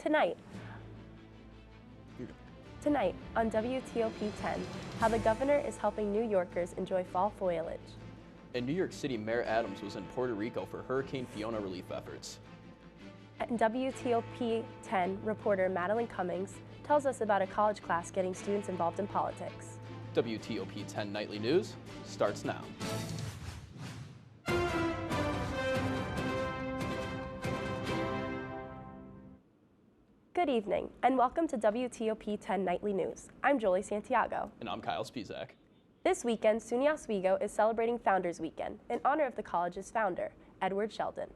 Tonight on WTOP 10, how the governor is helping New Yorkers enjoy fall foliage. And New York City Mayor Adams was in Puerto Rico for Hurricane Fiona relief efforts. And WTOP 10 reporter Madeline Cummings tells us about a college class getting students involved in politics. WTOP 10 Nightly News starts now. Good evening, and welcome to WTOP 10 Nightly News. I'm Jolie Santiago. And I'm Kyle Spizak. This weekend, SUNY Oswego is celebrating Founders Weekend in honor of the college's founder, Edward Sheldon.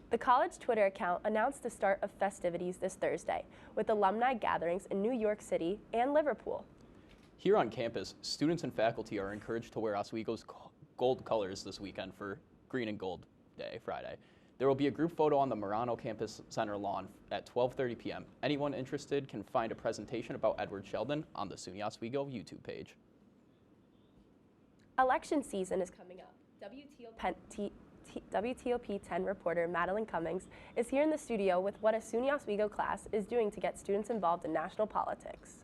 The college Twitter account announced the start of festivities this Thursday, with alumni gatherings in New York City and Liverpool. Here on campus, students and faculty are encouraged to wear Oswego's gold colors this weekend for Green and Gold Day, Friday. There will be a group photo on the Marano Campus Center lawn at 12:30 p.m. Anyone interested can find a presentation about Edward Sheldon on the SUNY Oswego YouTube page. Election season is coming up. WTOP 10 reporter Madeline Cummings is here in the studio with what a SUNY Oswego class is doing to get students involved in national politics.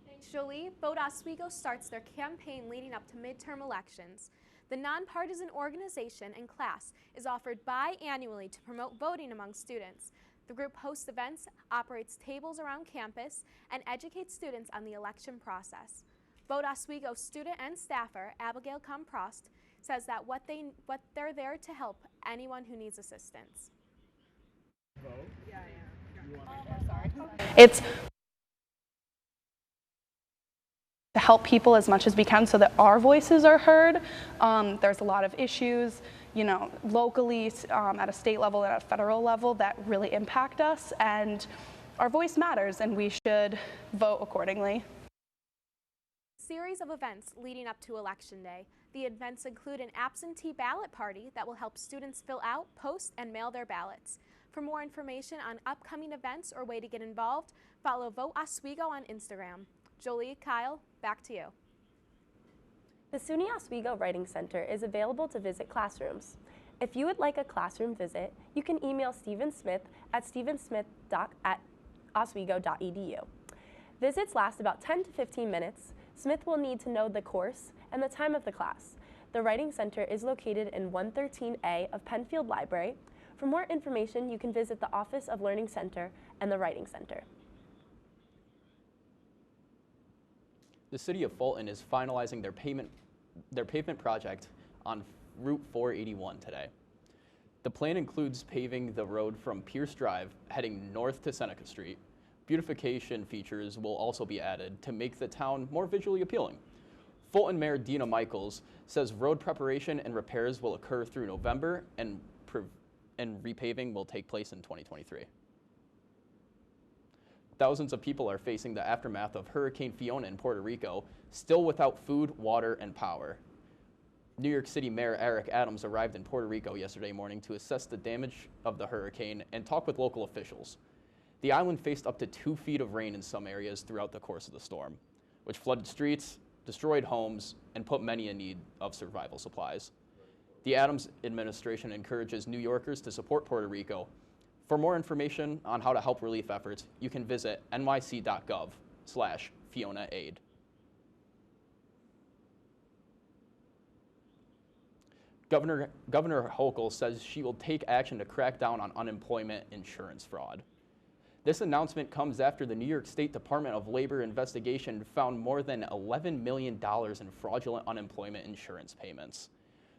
Thanks, Jolie. Vote Oswego starts their campaign leading up to midterm elections. The nonpartisan organization and class is offered biannually to promote voting among students. The group hosts events, operates tables around campus, and educates students on the election process. Vote Oswego student and staffer Abigail Comprost says that they're there to help anyone who needs assistance. It's to help people as much as we can so that our voices are heard. There's a lot of issues, locally, at a state level and at a federal level that really impact us, and our voice matters, and we should vote accordingly. Series of events leading up to Election Day. The events include an absentee ballot party that will help students fill out, post, and mail their ballots. For more information on upcoming events or way to get involved, follow Vote Oswego on Instagram. Jolie, Kyle, back to you. The SUNY Oswego Writing Center is available to visit classrooms. If you would like a classroom visit, you can email Stephen Smith at stevensmith@oswego.edu. Visits last about 10 to 15 minutes. Smith will need to know the course and the time of the class. The Writing Center is located in 113A of Penfield Library. For more information, you can visit the Office of Learning Center and the Writing Center. The city of Fulton is finalizing their pavement project on Route 481 today. The plan includes paving the road from Pierce Drive heading north to Seneca Street. Beautification features will also be added to make the town more visually appealing. Fulton Mayor Dina Michaels says road preparation and repairs will occur through November and repaving will take place in 2023. Thousands of people are facing the aftermath of Hurricane Fiona in Puerto Rico, still without food, water, and power. New York City Mayor Eric Adams arrived in Puerto Rico yesterday morning to assess the damage of the hurricane and talk with local officials. The island faced up to 2 feet of rain in some areas throughout the course of the storm, which flooded streets, destroyed homes, and put many in need of survival supplies. The Adams administration encourages New Yorkers to support Puerto Rico. For more information on how to help relief efforts, you can visit nyc.gov/FionaAid. Governor Hochul says she will take action to crack down on unemployment insurance fraud. This announcement comes after the New York State Department of Labor investigation found more than $11 million in fraudulent unemployment insurance payments.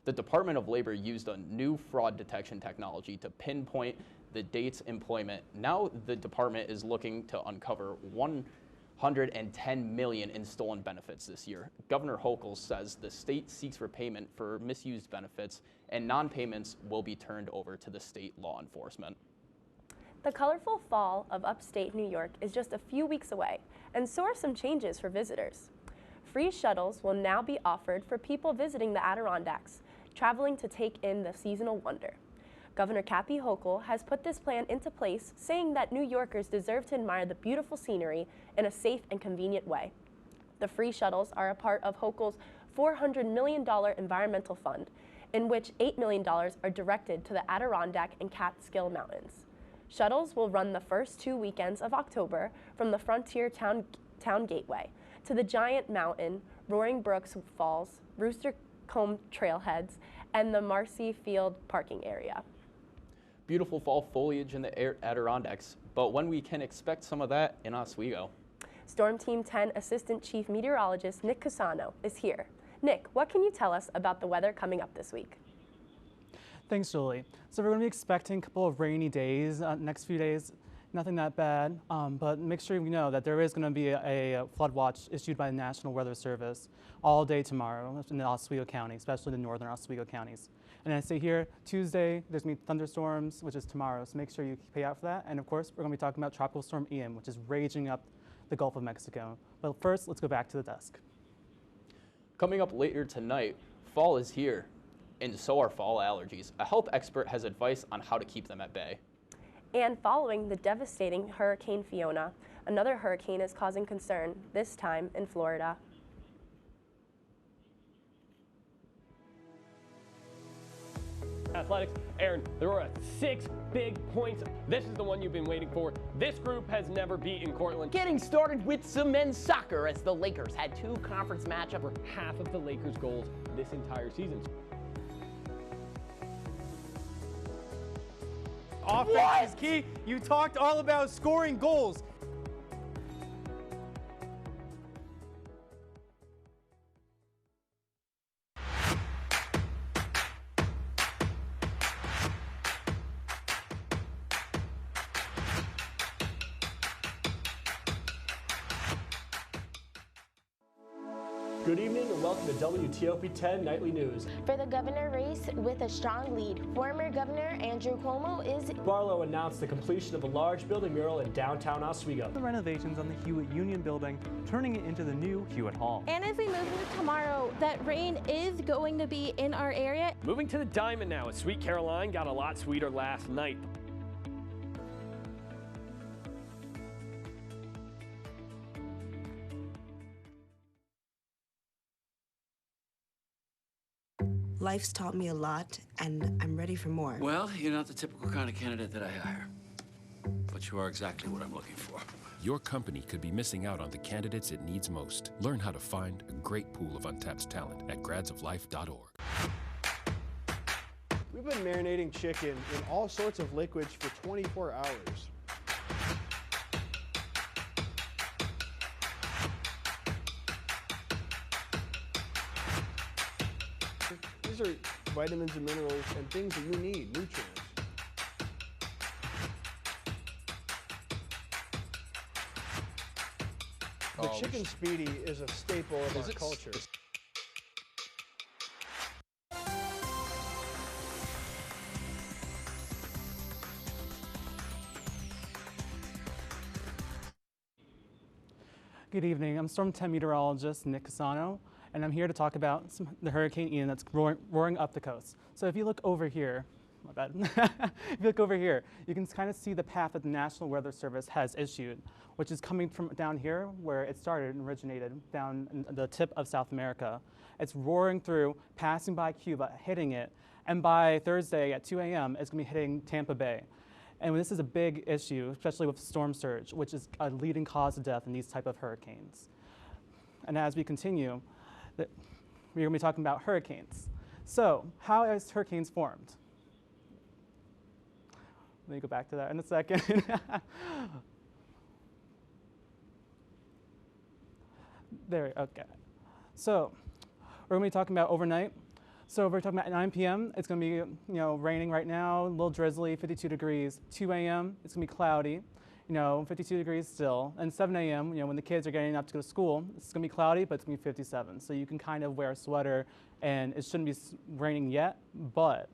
The Department of Labor used a new fraud detection technology to pinpoint the date's employment. Now the department is looking to uncover $110 million in stolen benefits this year. Governor Hochul says the state seeks repayment for misused benefits, and non-payments will be turned over to the state law enforcement. The colorful fall of upstate New York is just a few weeks away, and so are some changes for visitors. Free shuttles will now be offered for people visiting the Adirondacks, traveling to take in the seasonal wonder. Governor Kathy Hochul has put this plan into place, saying that New Yorkers deserve to admire the beautiful scenery in a safe and convenient way. The free shuttles are a part of Hochul's $400 million environmental fund in which $8 million are directed to the Adirondack and Catskill Mountains. Shuttles will run the first 2 weekends of October from the Frontier Town Gateway to the Giant Mountain, Roaring Brooks Falls, Rooster Combe Trailheads, and the Marcy Field parking area. Beautiful fall foliage in the Adirondacks, but when we can expect some of that in Oswego? Storm Team 10 Assistant Chief Meteorologist Nick Casano is here. Nick, what can you tell us about the weather coming up this week? Thanks, Julie. So we're going to be expecting a couple of rainy days next few days. Nothing that bad, but make sure you know that there is going to be a flood watch issued by the National Weather Service all day tomorrow in the Oswego County, especially the northern Oswego counties. And I say here, Tuesday, there's going to be thunderstorms, which is tomorrow, so make sure you pay out for that. And of course, we're going to be talking about Tropical Storm Ian, which is raging up the Gulf of Mexico. But first, let's go back to the desk. Coming up later tonight, fall is here, and so are fall allergies. A health expert has advice on how to keep them at bay. And following the devastating Hurricane Fiona, another hurricane is causing concern, this time in Florida. Athletics, Aaron, there were 6 big points. This is the one you've been waiting for. This group has never beaten Cortland. Getting started with some men's soccer as the Lakers had 2 conference matchups. For half of the Lakers' goals this entire season. Offense is key. You talked all about scoring goals. Good evening and welcome to WTOP 10 Nightly News. For the governor race with a strong lead, former Governor Andrew Cuomo is... Barlow announced the completion of a large building mural in downtown Oswego. The renovations on the Hewitt Union Building, turning it into the new Hewitt Hall. And as we move into tomorrow, that rain is going to be in our area. Moving to the Diamond now, as Sweet Caroline got a lot sweeter last night. Life's taught me a lot, and I'm ready for more. Well, you're not the typical kind of candidate that I hire, but you are exactly what I'm looking for. Your company could be missing out on the candidates it needs most. Learn how to find a great pool of untapped talent at gradsoflife.org. We've been marinating chicken in all sorts of liquids for 24 hours. These are vitamins and minerals and things that you need, nutrients. The chicken speedy is a staple of our culture. Good evening. I'm Storm 10 meteorologist Nick Casano, and I'm here to talk about the Hurricane Ian that's roaring up the coast. So if you look over here, my bad. If you look over here, you can kind of see the path that the National Weather Service has issued, which is coming from down here where it started and originated, down in the tip of South America. It's roaring through, passing by Cuba, hitting it, and by Thursday at 2 a.m., it's going to be hitting Tampa Bay. And this is a big issue, especially with storm surge, which is a leading cause of death in these type of hurricanes. And as we continue, we're going to be talking about hurricanes. So, how is hurricanes formed? Let me go back to that in a second. Okay. So, we're going to be talking about overnight. So we're talking about at 9 p.m. It's going to be, raining right now, a little drizzly, 52 degrees. 2 a.m. It's going to be cloudy, 52 degrees still. And 7 a.m. When the kids are getting up to go to school, it's going to be cloudy, but it's going to be 57. So you can kind of wear a sweater, and it shouldn't be raining yet. But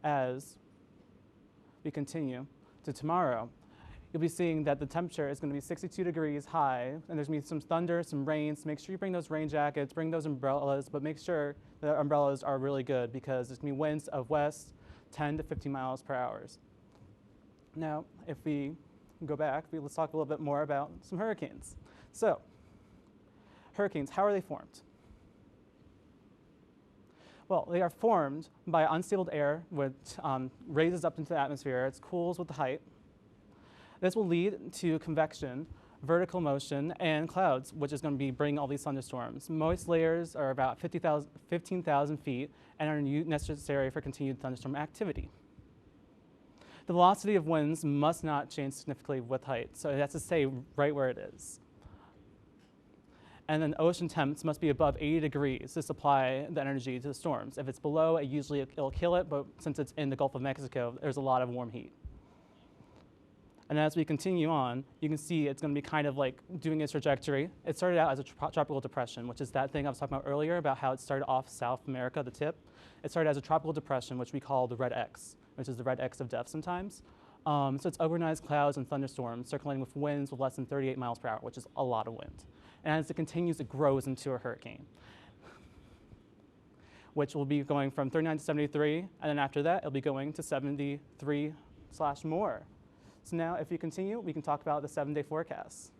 as we continue to tomorrow, you'll be seeing that the temperature is going to be 62 degrees high, and there's going to be some thunder, some rain, so make sure you bring those rain jackets, bring those umbrellas, but make sure the umbrellas are really good because there's going to be winds of west 10 to 15 miles per hour. Now, if we go back, let's talk a little bit more about some hurricanes. So, hurricanes, how are they formed? Well, they are formed by unstable air, which raises up into the atmosphere. It cools with the height. This will lead to convection, vertical motion, and clouds, which is going to be bringing all these thunderstorms. Moist layers are about 15,000 feet and are necessary for continued thunderstorm activity. The velocity of winds must not change significantly with height, so it has to stay right where it is. And then ocean temps must be above 80 degrees to supply the energy to the storms. If it's below, it'll kill it, but since it's in the Gulf of Mexico, there's a lot of warm heat. And as we continue on, you can see it's going to be kind of like doing its trajectory. It started out as a tropical depression, which is that thing I was talking about earlier about how it started off South America, the tip. It started as a tropical depression, which we call the red X, which is the red X of death sometimes. So it's organized clouds and thunderstorms circulating with winds with less than 38 miles per hour, which is a lot of wind. And as it continues, it grows into a hurricane, which will be going from 39 to 73, and then after that, it'll be going to 73 / more. So now, if you continue, we can talk about the 7-day forecast.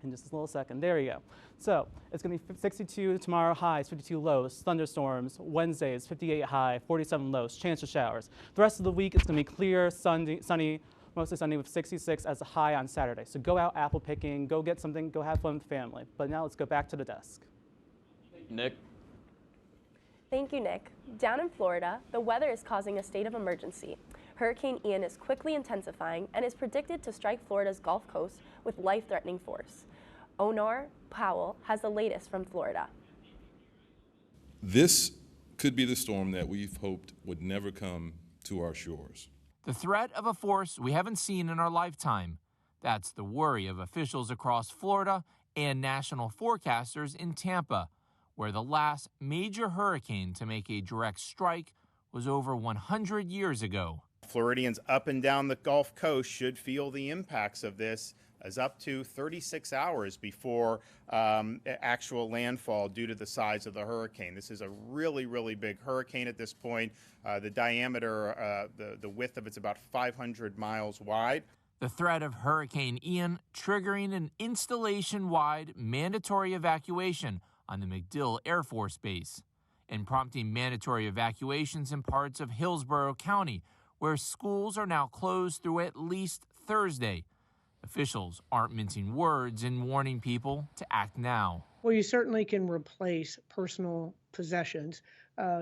In just a little second, there we go. So it's going to be 62 tomorrow, highs, 52 lows, thunderstorms. Wednesdays, 58 high, 47 lows, chance of showers. The rest of the week, it's going to be clear, sunny, mostly sunny with 66 as a high on Saturday. So go out apple picking, go get something, go have fun with family. But now let's go back to the desk. Nick. Thank you, Nick. Down in Florida, the weather is causing a state of emergency. Hurricane Ian is quickly intensifying and is predicted to strike Florida's Gulf Coast with life-threatening force. Onar Powell has the latest from Florida. This could be the storm that we've hoped would never come to our shores. The threat of a force we haven't seen in our lifetime. That's the worry of officials across Florida and national forecasters in Tampa, where the last major hurricane to make a direct strike was over 100 years ago. Floridians up and down the Gulf Coast should feel the impacts of this as up to 36 hours before actual landfall due to the size of the hurricane. This is a really, really big hurricane at this point. The diameter, the width of it's about 500 miles wide. The threat of Hurricane Ian triggering an installation-wide mandatory evacuation on the MacDill Air Force Base and prompting mandatory evacuations in parts of Hillsborough County, where schools are now closed through at least Thursday. Officials aren't mincing words in warning people to act now. Well, you certainly can replace personal possessions.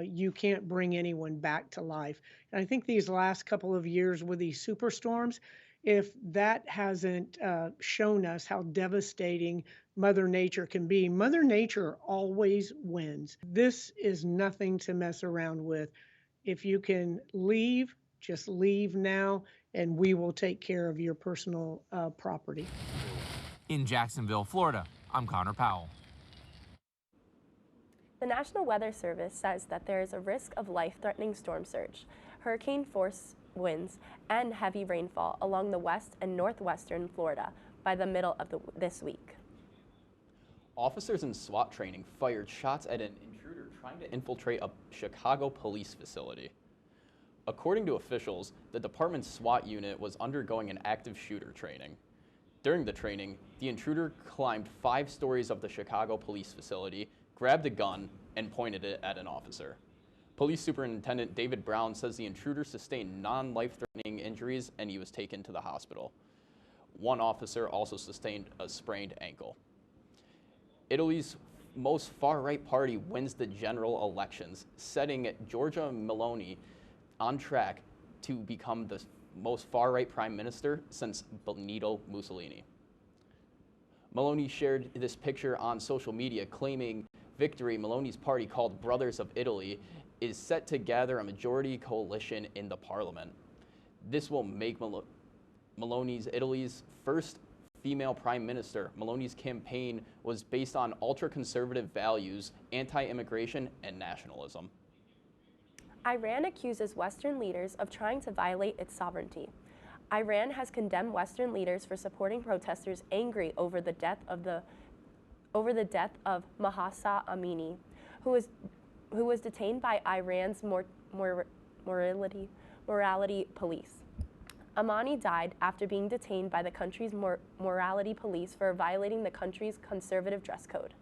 You can't bring anyone back to life. And I think these last couple of years with these superstorms, if that hasn't shown us how devastating Mother Nature can be, Mother Nature always wins. This is nothing to mess around with. If you can leave, just leave now, and we will take care of your personal property. In Jacksonville, Florida, I'm Connor Powell. The National Weather Service says that there is a risk of life-threatening storm surge, hurricane force winds, and heavy rainfall along the west and northwestern Florida by the middle of this week. Officers in SWAT training fired shots at an intruder trying to infiltrate a Chicago police facility. According to officials, the department's SWAT unit was undergoing an active shooter training. During the training, the intruder climbed 5 stories of the Chicago police facility, grabbed a gun, and pointed it at an officer. Police Superintendent David Brown says the intruder sustained non-life-threatening injuries and he was taken to the hospital. One officer also sustained a sprained ankle. Italy's most far-right party wins the general elections, setting Giorgia Meloni on track to become the most far-right prime minister since Benito Mussolini. Meloni shared this picture on social media claiming victory. Meloni's party, called Brothers of Italy, is set to gather a majority coalition in the parliament. This will make Meloni's Italy's first female prime minister. Meloni's campaign was based on ultra-conservative values, anti-immigration, and nationalism. Iran accuses Western leaders of trying to violate its sovereignty. Iran has condemned Western leaders for supporting protesters angry over the death of Mahsa Amini, who was detained by Iran's morality police. Amani died after being detained by the country's morality police for violating the country's conservative dress code.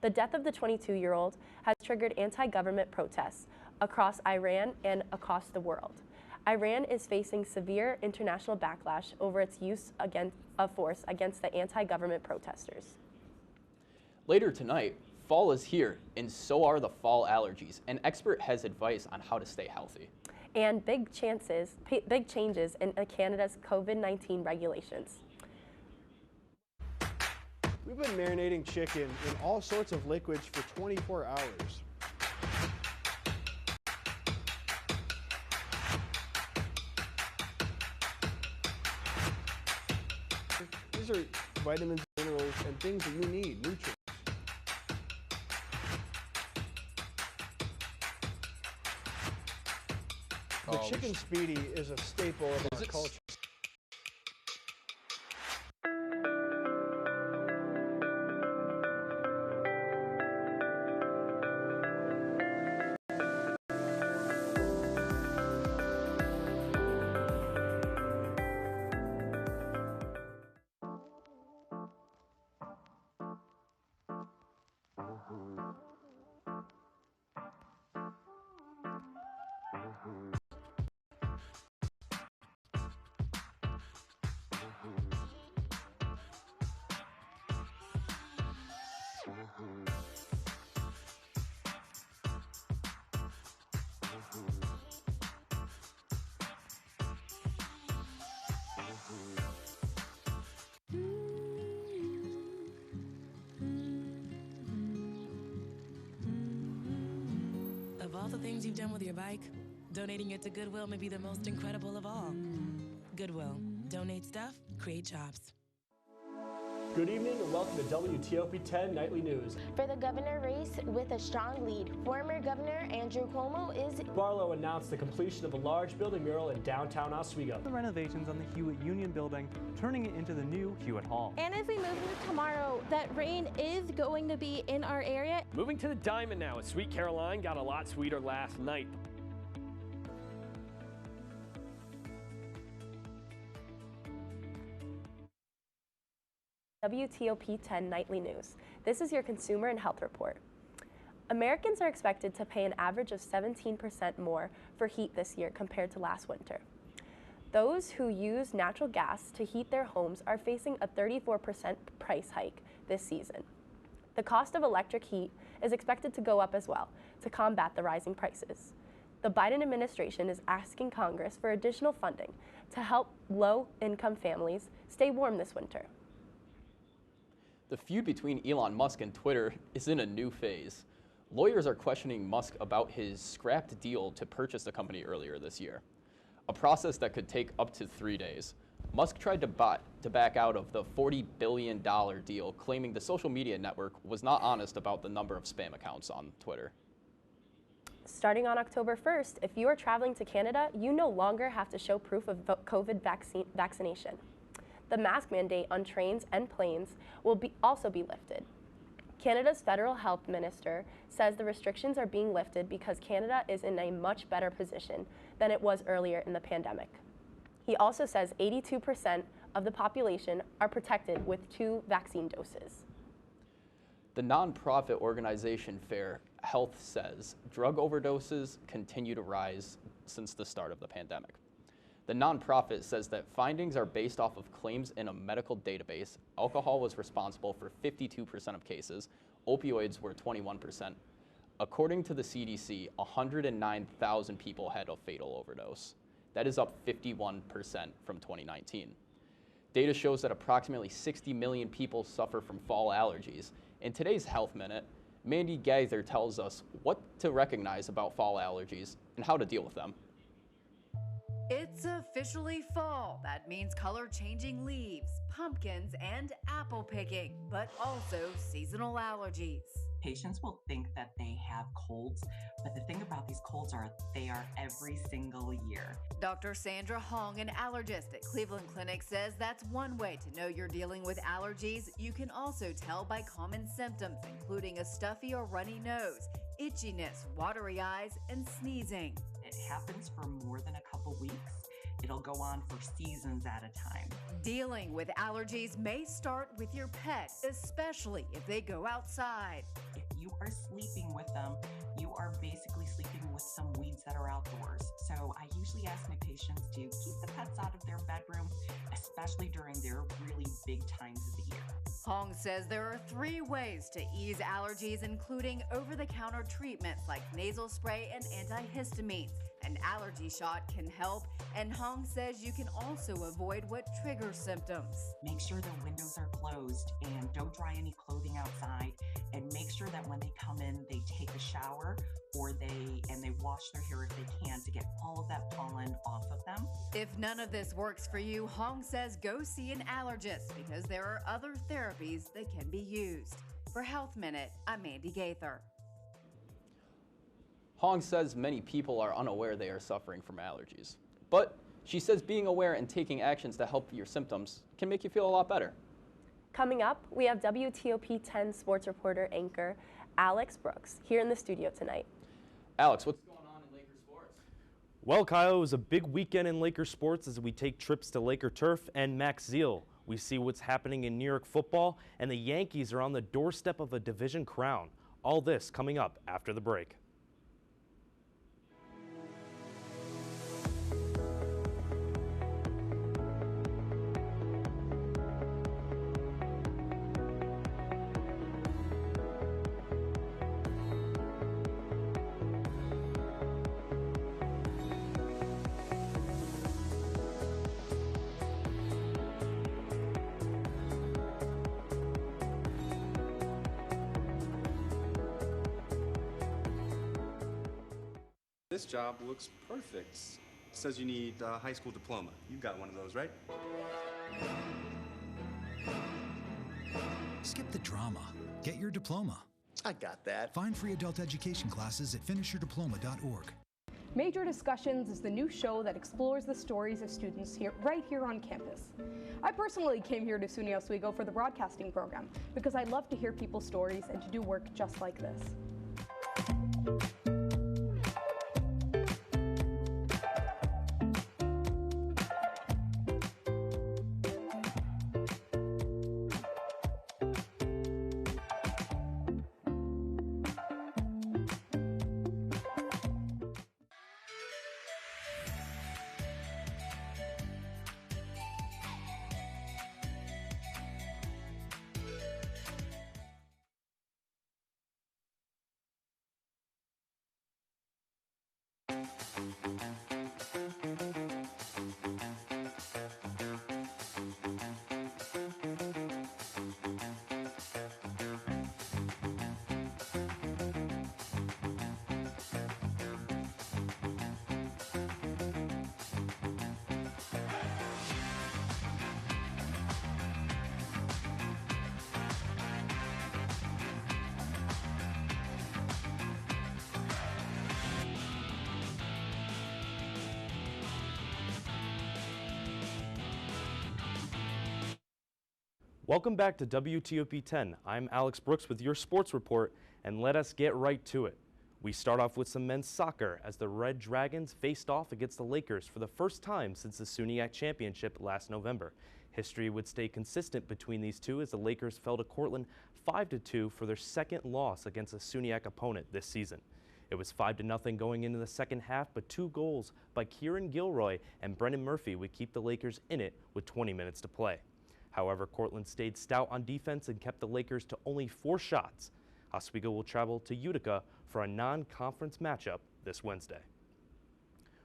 The death of the 22-year-old has triggered anti-government protests across Iran and across the world. Iran is facing severe international backlash over its use of force against the anti-government protesters. Later tonight, fall is here, and so are the fall allergies. An expert has advice on how to stay healthy. And big changes in Canada's COVID-19 regulations. We've been marinating chicken in all sorts of liquids for 24 hours. These are vitamins, minerals, and things that you need, nutrients. The chicken speedy is a staple of our culture. Of all the things you've done with your bike, donating it to Goodwill may be the most incredible of all. Goodwill. Donate stuff, create jobs. Good evening and welcome to WTOP 10 Nightly News. For the governor race with a strong lead, former Governor Andrew Cuomo is... Barlow announced the completion of a large building mural in downtown Oswego. The renovations on the Hewitt Union building, turning it into the new Hewitt Hall. And as we move into tomorrow, that rain is going to be in our area. Moving to the Diamond now, as Sweet Caroline got a lot sweeter last night. WTOP 10 Nightly News. This is your Consumer and Health Report. Americans are expected to pay an average of 17% more for heat this year compared to last winter. Those who use natural gas to heat their homes are facing a 34% price hike this season. The cost of electric heat is expected to go up as well to combat the rising prices. The Biden administration is asking Congress for additional funding to help low-income families stay warm this winter. The feud between Elon Musk and Twitter is in a new phase. Lawyers are questioning Musk about his scrapped deal to purchase the company earlier this year, a process that could take up to 3 days. Musk tried to back out of the $40 billion deal, claiming the social media network was not honest about the number of spam accounts on Twitter. Starting on October 1st, if you are traveling to Canada, you no longer have to show proof of COVID vaccination. The mask mandate on trains and planes will also be lifted. Canada's federal health minister says the restrictions are being lifted because Canada is in a much better position than it was earlier in the pandemic. He also says 82% of the population are protected with 2 vaccine doses. The nonprofit organization Fair Health says drug overdoses continue to rise since the start of the pandemic. The nonprofit says that findings are based off of claims in a medical database. Alcohol was responsible for 52% of cases. Opioids were 21%. According to the CDC, 109,000 people had a fatal overdose. That is up 51% from 2019. Data shows that approximately 60 million people suffer from fall allergies. In today's Health Minute, Mandy Gaither tells us what to recognize about fall allergies and how to deal with them. It's officially fall. That means color-changing leaves, pumpkins, and apple picking, but also seasonal allergies. Patients will think that they have colds, but the thing about these colds are they are every single year. Dr. Sandra Hong, an allergist at Cleveland Clinic, says that's one way to know you're dealing with allergies. You can also tell by common symptoms, including a stuffy or runny nose, itchiness, watery eyes, and sneezing. It happens for more than a couple weeks. It'll go on for seasons at a time. Dealing with allergies may start with your pet, especially if they go outside. you are sleeping with them, you are basically sleeping with some weeds that are outdoors. So I usually ask my patients to keep the pets out of their bedroom, especially during their really big times of the year. Hong says there are 3 ways to ease allergies, including over-the-counter treatments like nasal spray and antihistamines. An allergy shot can help, and Hong says you can also avoid what triggers symptoms. Make sure their windows are closed and don't dry any clothing outside, and make sure that when they come in, they take a shower or they wash their hair if they can to get all of that pollen off of them. If none of this works for you, Hong says go see an allergist because there are other therapies that can be used. For Health Minute, I'm Mandy Gaither. Hong says many people are unaware they are suffering from allergies. But she says being aware and taking actions to help your symptoms can make you feel a lot better. Coming up, we have WTOP 10 sports reporter anchor Alex Brooks here in the studio tonight. Alex, what's going on in Laker sports? Well, Kyle, it was a big weekend in Laker sports as we take trips to Laker Turf and Max Zeal. We see what's happening in New York football, and the Yankees are on the doorstep of a division crown. All this coming up after the break. This job looks perfect. It says you need a high school diploma. You got one of those, right? Skip the drama. Get your diploma. I got that. Find free adult education classes at finishyourdiploma.org. Major Discussions is the new show that explores the stories of students right here on campus. I personally came here to SUNY Oswego for the broadcasting program because I love to hear people's stories and to do work just like this. Welcome back to WTOP 10. I'm Alex Brooks with your sports report, and let us get right to it. We start off with some men's soccer as the Red Dragons faced off against the Lakers for the first time since the SUNYAC Championship last November. History would stay consistent between these two as the Lakers fell to Cortland 5-2 for their second loss against a SUNYAC opponent this season. It was 5-0 going into the second half, but 2 goals by Kieran Gilroy and Brendan Murphy would keep the Lakers in it with 20 minutes to play. However, Cortland stayed stout on defense and kept the Lakers to only 4 shots. Oswego will travel to Utica for a non-conference matchup this Wednesday.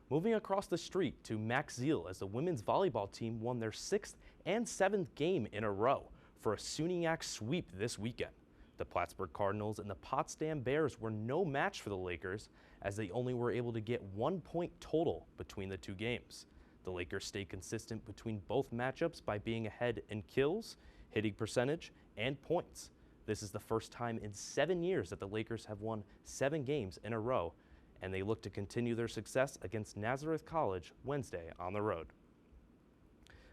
Moving across the street to Max Zeal as the women's volleyball team won their 6th and 7th game in a row for a SUNYAC sweep this weekend. The Plattsburgh Cardinals and the Potsdam Bears were no match for the Lakers as they only were able to get 1 point total between the 2 games. The Lakers stayed consistent between both matchups by being ahead in kills, hitting percentage, and points. This is the first time in 7 years that the Lakers have won 7 games in a row, and they look to continue their success against Nazareth College Wednesday on the road.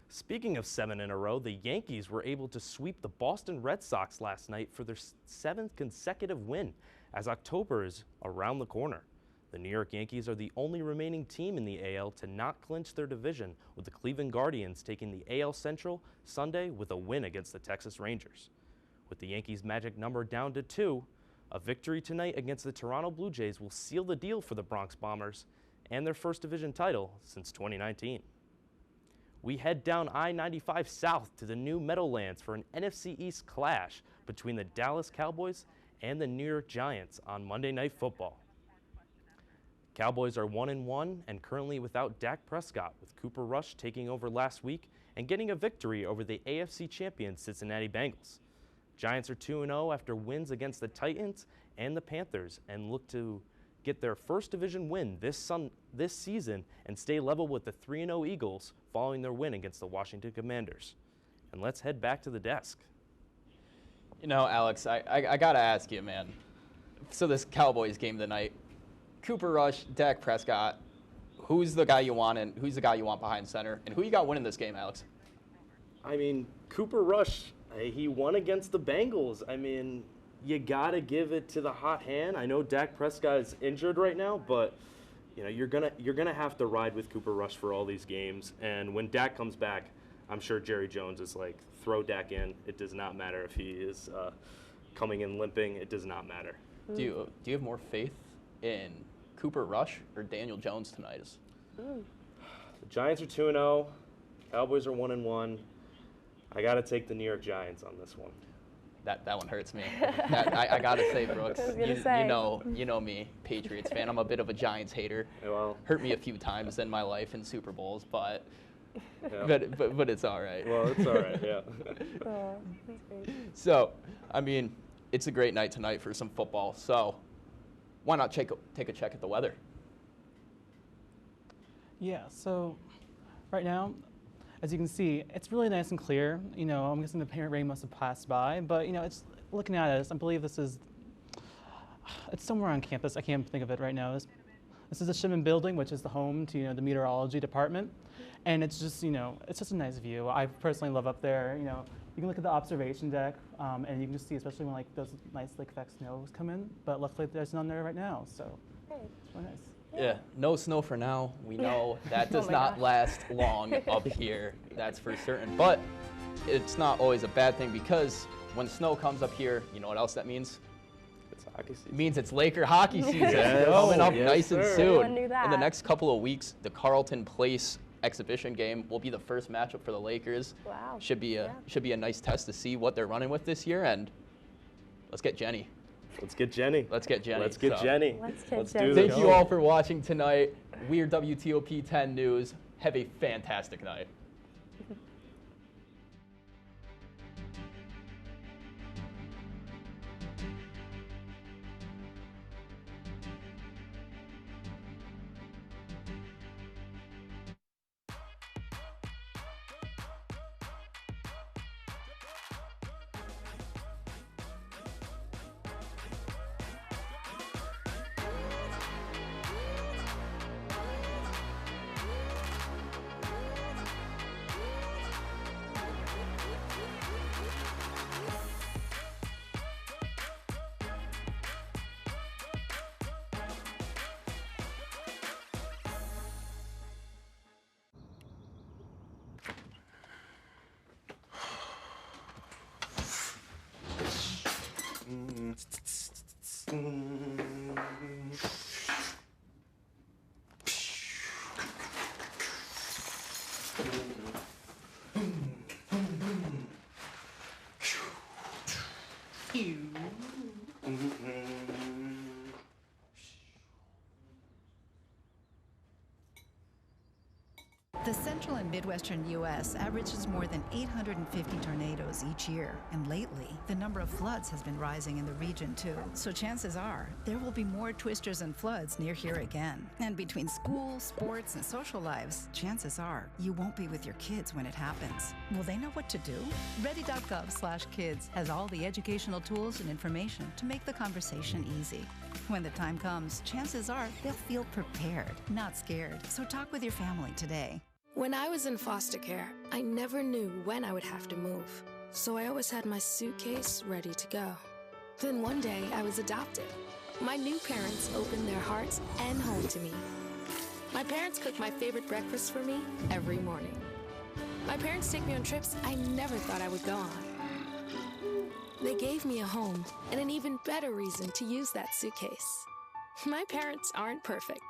Speaking of 7 in a row, the Yankees were able to sweep the Boston Red Sox last night for their 7th consecutive win, as October is around the corner. The New York Yankees are the only remaining team in the AL to not clinch their division, with the Cleveland Guardians taking the AL Central Sunday with a win against the Texas Rangers. With the Yankees' magic number down to 2, A victory tonight against the Toronto Blue Jays will seal the deal for the Bronx Bombers and their first division title since 2019. We head down I-95 south to the new Meadowlands for an NFC East clash between the Dallas Cowboys and the New York Giants on Monday Night Football. Cowboys are 1-1 and currently without Dak Prescott, with Cooper Rush taking over last week and getting a victory over the AFC champion Cincinnati Bengals. Giants are 2-0 after wins against the Titans and the Panthers and look to get their first division win this season and stay level with the 3-0 Eagles following their win against the Washington Commanders. And let's head back to the desk. You know, Alex, I got to ask you, man. So this Cowboys game tonight, Cooper Rush, Dak Prescott, who's the guy you want and who's the guy you want behind center? And who you got winning this game, Alex? I mean, Cooper Rush, he won against the Bengals. I mean, you got to give it to the hot hand. I know Dak Prescott is injured right now, but you know, you're gonna have to ride with Cooper Rush for all these games. And when Dak comes back, I'm sure Jerry Jones is like, throw Dak in. It does not matter if he is coming in limping. It does not matter. Do you have more faith in Cooper Rush or Daniel Jones tonight? The Giants are 2-0. Cowboys are 1-1. I got to take the New York Giants on this one. That one hurts me. I got to say, Brooks, say. you know me, Patriots fan. I'm a bit of a Giants hater. Well, hurt me a few times in my life in Super Bowls, but yeah. but it's all right. Well, it's all right, yeah. Oh, that's great. So, I mean, it's a great night tonight for some football. So, why not take a check at the weather? Yeah, so right now, as you can see, it's really nice and clear. You know, I'm guessing the parent rain must have passed by, but you know, it's looking at it, I believe it's somewhere on campus. I can't think of it right now. This is the Shipman building, which is the home to, you know, the meteorology department. And it's just, you know, it's just a nice view. I personally love up there. You know, you can look at the observation deck, and you can just see, especially when like those nice lake effect snows come in. But luckily, there's none there right now, so it's really nice. Yeah, no snow for now. We know that does not last long up here, that's for certain. But it's not always a bad thing, because when snow comes up here, you know what else that means? It's hockey season. It means it's Laker hockey season. Yes. Coming up Yes, nice and sir. soon. Everyone knew that. In the next couple of weeks, the Carlton Place exhibition game will be the first matchup for the Lakers. Wow. Should be a nice test to see what they're running with this year, and let's get Jenny. Let's get Jenny. Let's get Jenny. Let's get Jenny. Let's do Thank this. you all for watching tonight. We're WTOP 10 News. Have a fantastic night. The central and midwestern U.S. averages more than 850 tornadoes each year, and lately, the number of floods has been rising in the region too. So chances are, there will be more twisters and floods near here again. And between school, sports, and social lives, chances are, you won't be with your kids when it happens. Will they know what to do? Ready.gov/kids has all the educational tools and information to make the conversation easy. When the time comes, chances are they'll feel prepared, not scared. So talk with your family today. When I was in foster care, I never knew when I would have to move, so I always had my suitcase ready to go. Then one day, I was adopted. My new parents opened their hearts and home to me. My parents cook my favorite breakfast for me every morning. My parents take me on trips I never thought I would go on. They gave me a home and an even better reason to use that suitcase. My parents aren't perfect,